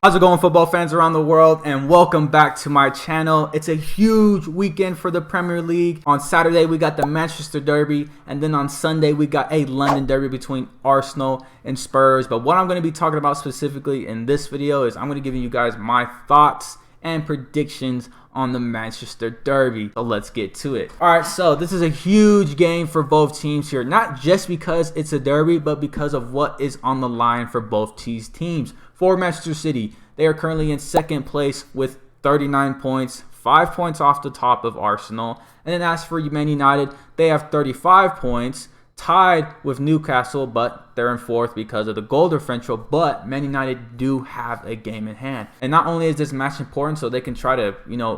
How's it going, football fans around the world, and welcome back to my channel. It's a huge weekend for the Premier League. On Saturday we got the Manchester Derby, and then on Sunday we got a London Derby between Arsenal and Spurs. But what I'm going to be talking about specifically in this video is I'm going to give you guys my thoughts and predictions on the Manchester Derby. So let's get to it. Alright, so this is a huge game for both teams here, not just because it's a derby, but because of what is on the line for both teams. For Manchester City, they are currently in second place with 39 points, 5 points off the top of Arsenal. And then as for Man United, they have 35 points, tied with Newcastle, but they're in fourth because of the goal differential. But Man United do have a game in hand. And not only is this match important so they can try to,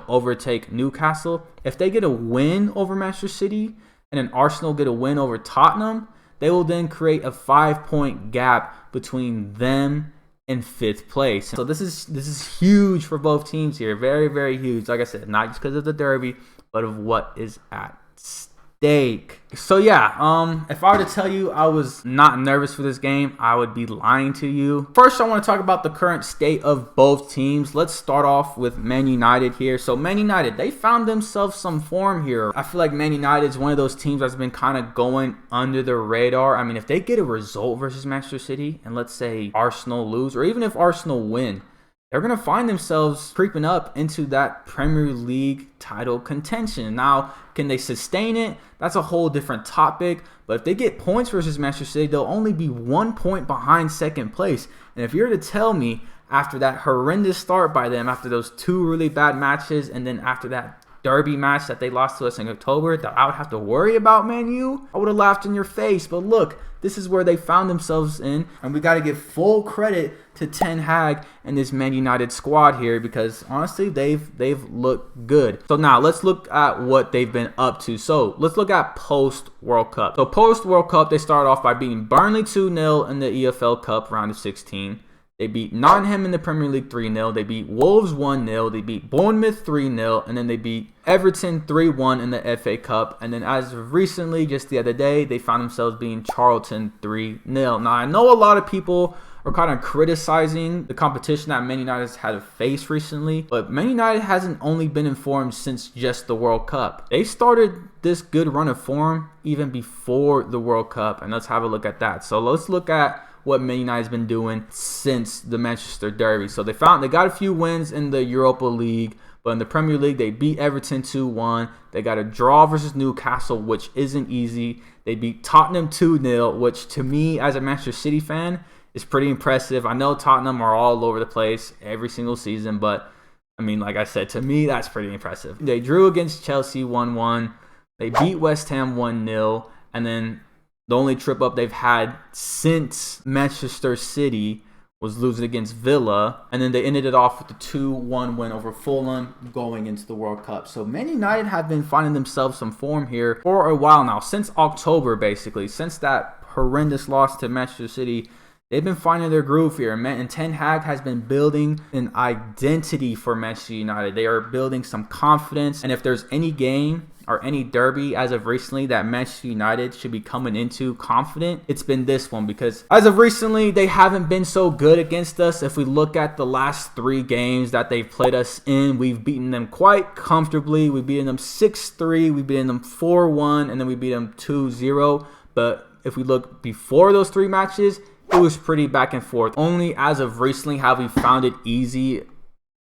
overtake Newcastle, if they get a win over Manchester City and then Arsenal get a win over Tottenham, they will then create a 5-point gap between them in fifth place. So this is huge for both teams here. Very, very huge. Like I said, not just because of the derby, but of what is at stake. So yeah, if I were to tell you I was not nervous for this game, I would be lying to you. First, I want to talk about the current state of both teams. Let's start off with Man United here. So Man United, they found themselves some form here. I feel like Man United is one of those teams that's been kind of going under the radar. I mean, if they get a result versus Manchester City, and let's say Arsenal lose, or even if Arsenal win, they're going to find themselves creeping up into that Premier League title contention. Now, can they sustain it? That's a whole different topic. But if they get points versus Manchester City, they'll only be 1 point behind second place. And if you're to tell me after that horrendous start by them, after those two really bad matches, and then after that derby match that they lost to us in October, that I would have to worry about Man U, I would have laughed in your face. But look, this is where they found themselves in, and we got to give full credit to Ten Hag and this Man United squad here, because honestly they've looked good. So now let's look at what they've been up to. So let's look at post World Cup. So post World Cup, they started off by beating Burnley 2-0 in the EFL Cup round of 16. They beat Nottingham in the Premier League 3-0. They beat Wolves 1-0. They beat Bournemouth 3-0. And then they beat Everton 3-1 in the FA Cup. And then as of recently, just the other day, they found themselves beating Charlton 3-0. Now, I know a lot of people are kind of criticizing the competition that Man United has had to face recently. But Man United hasn't only been in form since just the World Cup. They started this good run of form even before the World Cup. And let's have a look at that. So let's look at what Man United has been doing since the Manchester Derby. So they got a few wins in the Europa League, but in the Premier League they beat Everton 2-1. They got a draw versus Newcastle, which isn't easy. They beat Tottenham 2-0, which to me as a Manchester City fan is pretty impressive. I know Tottenham are all over the place every single season, but I mean, like I said, to me that's pretty impressive. They drew against Chelsea 1-1. They beat West Ham 1-0, and then the only trip up they've had since Manchester City was losing against Villa. And then they ended it off with a 2-1 win over Fulham going into the World Cup. So Man United have been finding themselves some form here for a while now. Since October, basically. Since that horrendous loss to Manchester City, they've been finding their groove here. And Ten Hag has been building an identity for Manchester United. They are building some confidence. And if there's any game or any derby as of recently that Manchester United should be coming into confident, it's been this one, because as of recently they haven't been so good against us. If we look at the last 3 games that they've played us in, we've beaten them quite comfortably. We've beaten them 6-3, we've beaten them 4-1, and then we beat them 2-0. But if we look before those 3 matches, it was pretty back and forth. Only as of recently have we found it easy,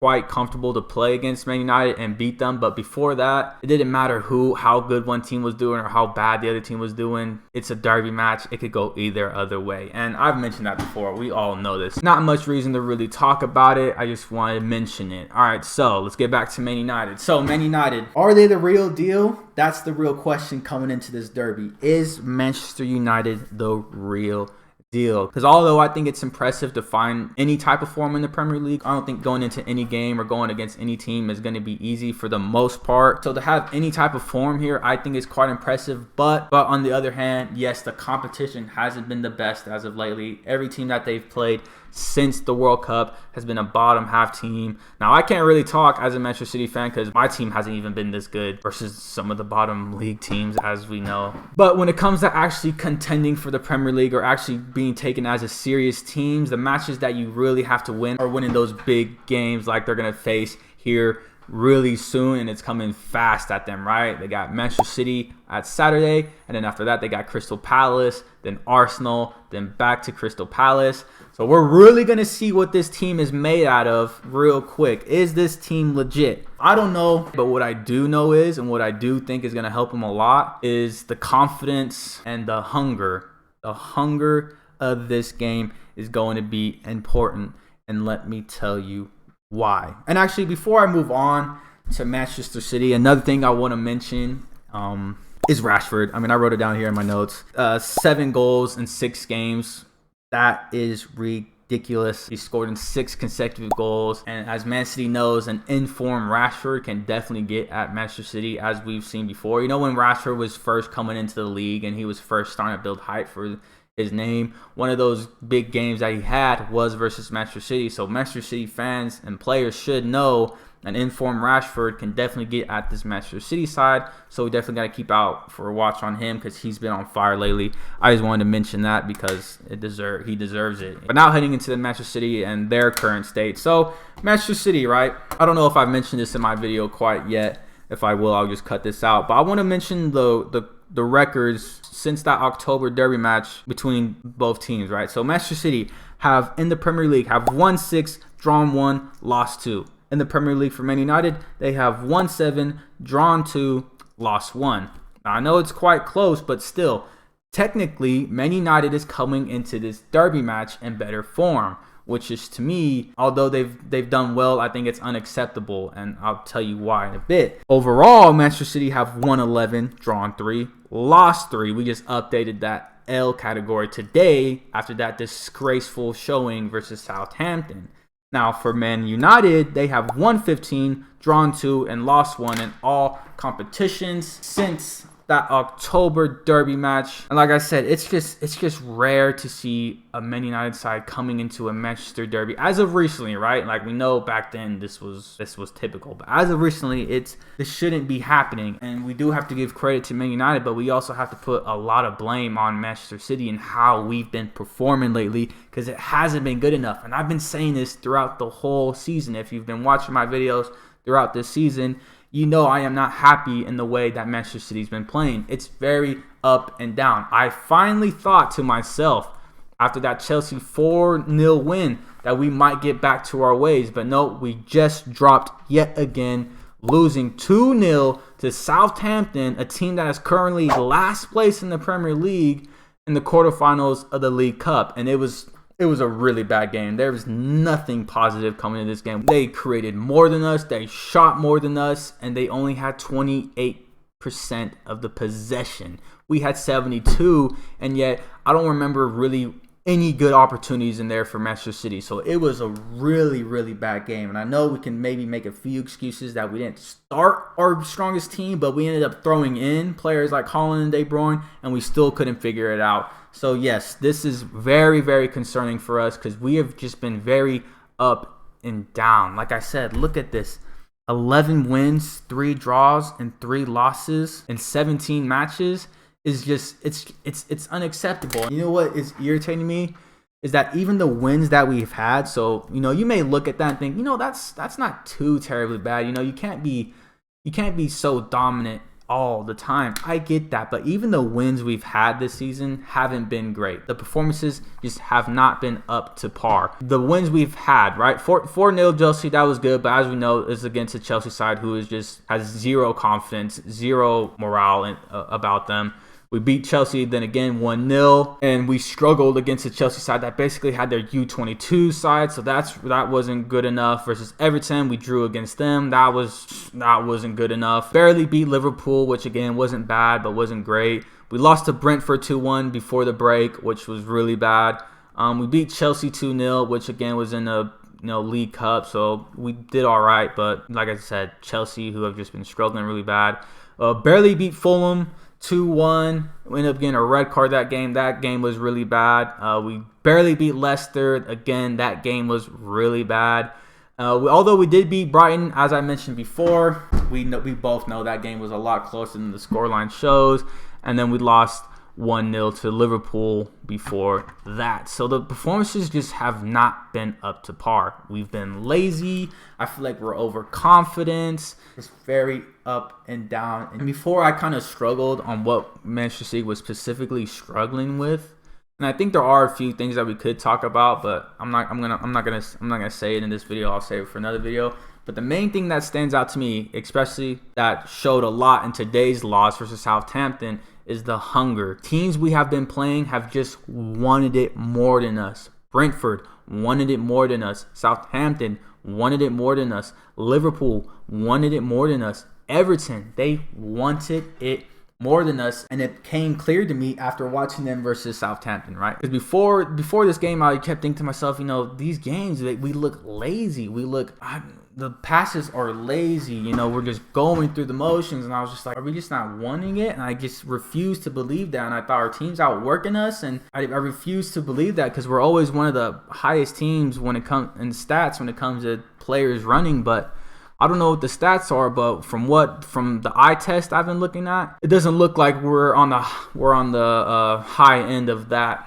quite comfortable to play against Man United and beat them. But before that, it didn't matter how good one team was doing or how bad the other team was doing. It's a derby match. It could go either other way. And I've mentioned that before. We all know this. Not much reason to really talk about it. I just wanted to mention it. All right, so let's get back to Man United. So Man United, are they the real deal? That's the real question coming into this derby. Is Manchester United the real deal? Because although I think it's impressive to find any type of form in the Premier League, I don't think going into any game or going against any team is going to be easy for the most part. So to have any type of form here, I think is quite impressive. But on the other hand, yes, the competition hasn't been the best as of lately. Every team that they've played since the World Cup has been a bottom half team. Now, I can't really talk as a Manchester City fan because my team hasn't even been this good versus some of the bottom league teams, as we know. But when it comes to actually contending for the Premier League or actually being taken as a serious teams, the matches that you really have to win are winning those big games like they're going to face here really soon, and it's coming fast at them, right? They got Manchester City at Saturday, and then after that they got Crystal Palace, then Arsenal, then back to Crystal Palace. So we're really going to see what this team is made out of real quick. Is this team legit? I don't know, but what I do know is, and what I do think is going to help them a lot, is the confidence and the hunger. The hunger of this game is going to be important, and let me tell you why. And actually, before I move on to Manchester City, another thing I want to mention is Rashford. I mean, I wrote it down here in my notes. 7 goals in 6 games. That is ridiculous. He scored in 6 consecutive goals. And as Man City knows, an informed Rashford can definitely get at Manchester City, as we've seen before. You know, when Rashford was first coming into the league and he was first starting to build hype for his name, one of those big games that he had was versus Manchester City. So Manchester City fans and players should know an informed Rashford can definitely get at this Manchester City side. So we definitely got to keep out for a watch on him because he's been on fire lately. I just wanted to mention that because he deserves it. But now heading into the Manchester City and their current state. So Manchester City, right? I don't know if I've mentioned this in my video quite yet. If I will, I'll just cut this out. But I want to mention the records since that October derby match between both teams, right? So Manchester City have, in the Premier League, have won 6, drawn 1, lost 2. In the Premier League for Man United, they have won 7, drawn 2, lost 1. Now, I know it's quite close, but still, technically, Man United is coming into this derby match in better form, which is, to me, although they've done well, I think it's unacceptable, and I'll tell you why in a bit. Overall, Manchester City have won 11, drawn 3, lost 3. We just updated that L category today after that disgraceful showing versus Southampton. Now, for Man United, they have won 15, drawn 2, and lost 1 in all competitions since that October derby match. And like I said, it's just rare to see a Man United side coming into a Manchester derby as of recently, right? Like, we know back then this was typical, but as of recently, this shouldn't be happening. And we do have to give credit to Man United, but we also have to put a lot of blame on Manchester City and how we've been performing lately, because it hasn't been good enough. And I've been saying this throughout the whole season. If you've been watching my videos throughout this season, you know I am not happy in the way that Manchester City's been playing. It's very up and down. I finally thought to myself after that Chelsea 4-0 win that we might get back to our ways. But no, we just dropped yet again, losing 2-0 to Southampton, a team that is currently last place in the Premier League in the quarterfinals of the League Cup. And it was a really bad game. There was nothing positive coming in this game. They created more than us, they shot more than us, and they only had 28% of the possession. We had 72, and yet I don't remember really any good opportunities in there for Manchester City. So it was a really, really bad game. And I know we can maybe make a few excuses that we didn't start our strongest team, but we ended up throwing in players like Haaland and De Bruyne, and we still couldn't figure it out. So yes, this is very, very concerning for us because we have just been very up and down. Like I said, look at this. 11 wins, 3 draws, and 3 losses in 17 matches. Is just it's unacceptable. You know what is irritating me is that even the wins that we've had, so you know, you may look at that and think, you know, that's not too terribly bad. You know, you can't be so dominant all the time. I get that, but even the wins we've had this season haven't been great. The performances just have not been up to par. The wins we've had, right? 4-0 Chelsea, that was good, but as we know, it's against a Chelsea side who has zero confidence, zero morale about them. We beat Chelsea, then again 1-0, and we struggled against a Chelsea side that basically had their U22 side, so that wasn't good enough. Versus Everton, we drew against them. That wasn't good enough. Barely beat Liverpool, which again wasn't bad, but wasn't great. We lost to Brentford 2-1 before the break, which was really bad. We beat Chelsea 2-0, which again was in the League Cup, so we did all right. But like I said, Chelsea, who have just been struggling really bad, barely beat Fulham. 2-1. We ended up getting a red card that game. That game was really bad. We barely beat Leicester. Again, that game was really bad. Although we did beat Brighton, as I mentioned before, we both know that game was a lot closer than the scoreline shows. And then we lost 1-0 to Liverpool before that. So the performances just have not been up to par. We've been lazy. I feel like we're overconfident. It's very up and down. And before, I kind of struggled on what Manchester City was specifically struggling with. And I think there are a few things that we could talk about, but I'm not gonna say it in this video. I'll save it for another video. But the main thing that stands out to me, especially that showed a lot in today's loss versus Southampton, is the hunger. Teams we have been playing have just wanted it more than us. Brentford wanted it more than us. Southampton wanted it more than us. Liverpool wanted it more than us. Everton, they wanted it more than us, and it came clear to me after watching them versus Southampton, right? Because before this game, I kept thinking to myself, these games, we look lazy. The passes are lazy. We're just going through the motions, and I was just like, are we just not wanting it? And I just refused to believe that, and I thought our team's outworking us, and I refused to believe that because we're always one of the highest teams when it comes in stats when it comes to players running, but I don't know what the stats are, but from the eye test I've been looking at, it doesn't look like we're on the high end of that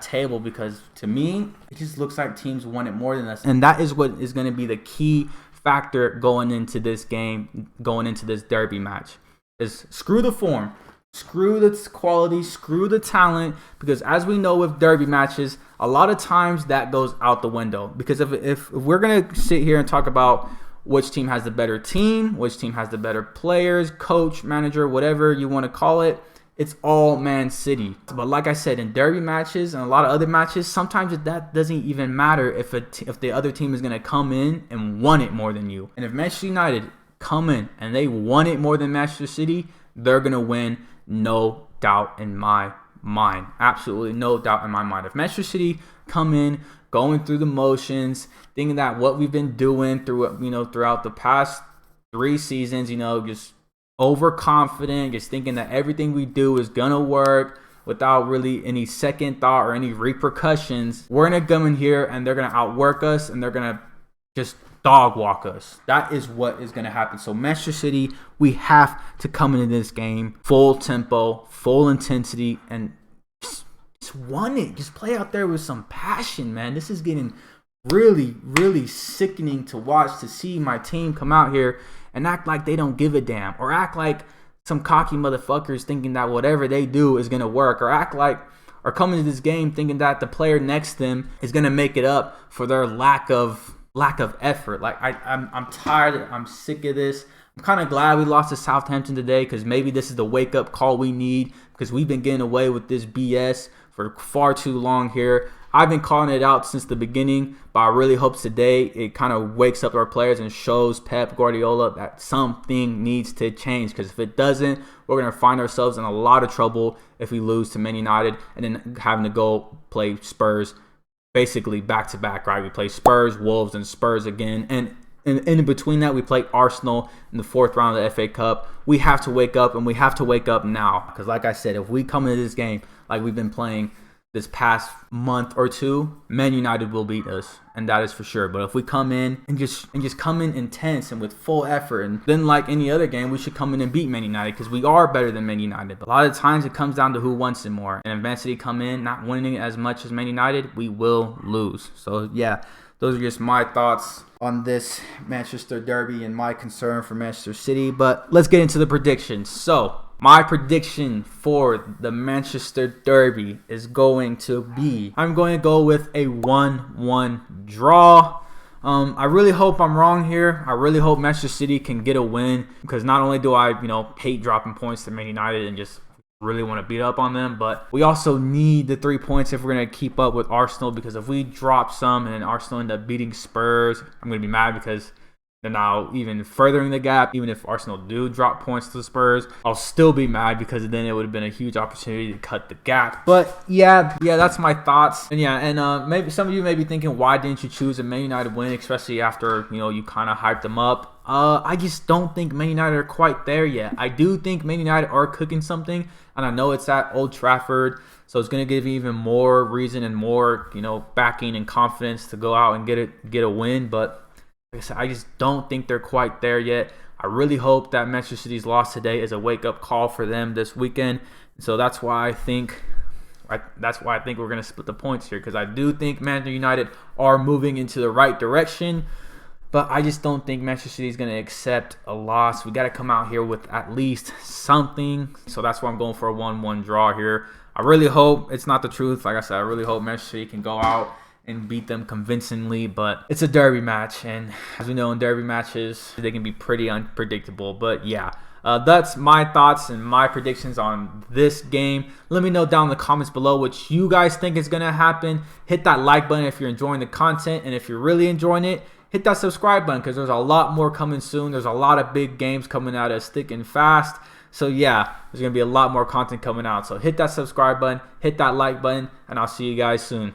table, because to me it just looks like teams want it more than us, and that is what is going to be the key factor going into this game, going into this derby match. Is screw the form, screw the quality, screw the talent, because as we know with derby matches, a lot of times that goes out the window. Because if we're gonna sit here and talk about which team has the better team, which team has the better players, coach, manager, whatever you want to call it, it's all Man City. But like I said, in derby matches and a lot of other matches, sometimes that doesn't even matter if the other team is going to come in and want it more than you. And if Manchester United come in and they want it more than Manchester City, they're going to win, no doubt in my mind. Absolutely no doubt in my mind. If Manchester City come in going through the motions, thinking that what we've been doing throughout the past 3 seasons, just overconfident, just thinking that everything we do is gonna work without really any second thought or any repercussions, we're gonna come in here and they're gonna outwork us and they're gonna just dog walk us. That is what is gonna happen. So Manchester City, we have to come into this game full tempo, full intensity, and just want it. Just play out there with some passion, man. This is getting really, really sickening to watch, to see my team come out here and act like they don't give a damn, or act like some cocky motherfuckers thinking that whatever they do is gonna work, or come into this game thinking that the player next to them is gonna make it up for their lack of effort. Like I'm tired. I'm sick of this. I'm kind of glad we lost to Southampton today, because maybe this is the wake-up call we need, because we've been getting away with this BS for far too long here. I've been calling it out since the beginning, but I really hope today it kind of wakes up our players and shows Pep Guardiola that something needs to change, because if it doesn't, we're going to find ourselves in a lot of trouble if we lose to Man United and then having to go play Spurs basically back-to-back, right? We play Spurs, Wolves, and Spurs again, and in between that, we play Arsenal in the 4th round of the FA Cup. We have to wake up, and we have to wake up now. Because like I said, if we come into this game like we've been playing this past month or two, Man United will beat us, and that is for sure. But if we come in and just come in intense and with full effort, and then like any other game, we should come in and beat Man United, because we are better than Man United. But a lot of times it comes down to who wants it more. And if Man City come in not winning it as much as Man United, we will lose. So yeah, those are just my thoughts on this Manchester derby and my concern for Manchester City. But let's get into the predictions. So my prediction for the Manchester derby is going to be, I'm going to go with a 1-1 draw. I really hope I'm wrong here. I really hope Manchester City can get a win, because not only do I, hate dropping points to Man United and just really want to beat up on them, but we also need the 3 points if we're going to keep up with Arsenal, because if we drop some and then Arsenal end up beating Spurs, I'm going to be mad, because they're now even furthering the gap. Even if Arsenal do drop points to the Spurs, I'll still be mad because then it would have been a huge opportunity to cut the gap. But yeah, that's my thoughts. And maybe some of you may be thinking, why didn't you choose a Man United win, especially after you kind of hyped them up? I just don't think Man United are quite there yet. I do think Man United are cooking something, and I know it's at Old Trafford, so it's going to give you even more reason and more backing and confidence to go out and get a win. But like I said, I just don't think they're quite there yet. I really hope that Manchester City's loss today is a wake-up call for them this weekend. So that's why I think we're going to split the points here, because I do think Manchester United are moving into the right direction. But I just don't think Manchester City is going to accept a loss. We got to come out here with at least something. So that's why I'm going for a 1-1 draw here. I really hope it's not the truth. Like I said, I really hope Manchester City can go out and beat them convincingly. But it's a derby match, and as we know, in derby matches, they can be pretty unpredictable. But yeah, that's my thoughts and my predictions on this game. Let me know down in the comments below what you guys think is going to happen. Hit that like button if you're enjoying the content, and if you're really enjoying it, hit that subscribe button, because there's a lot more coming soon. There's a lot of big games coming out as thick and fast. So yeah, there's going to be a lot more content coming out. So hit that subscribe button, hit that like button, and I'll see you guys soon.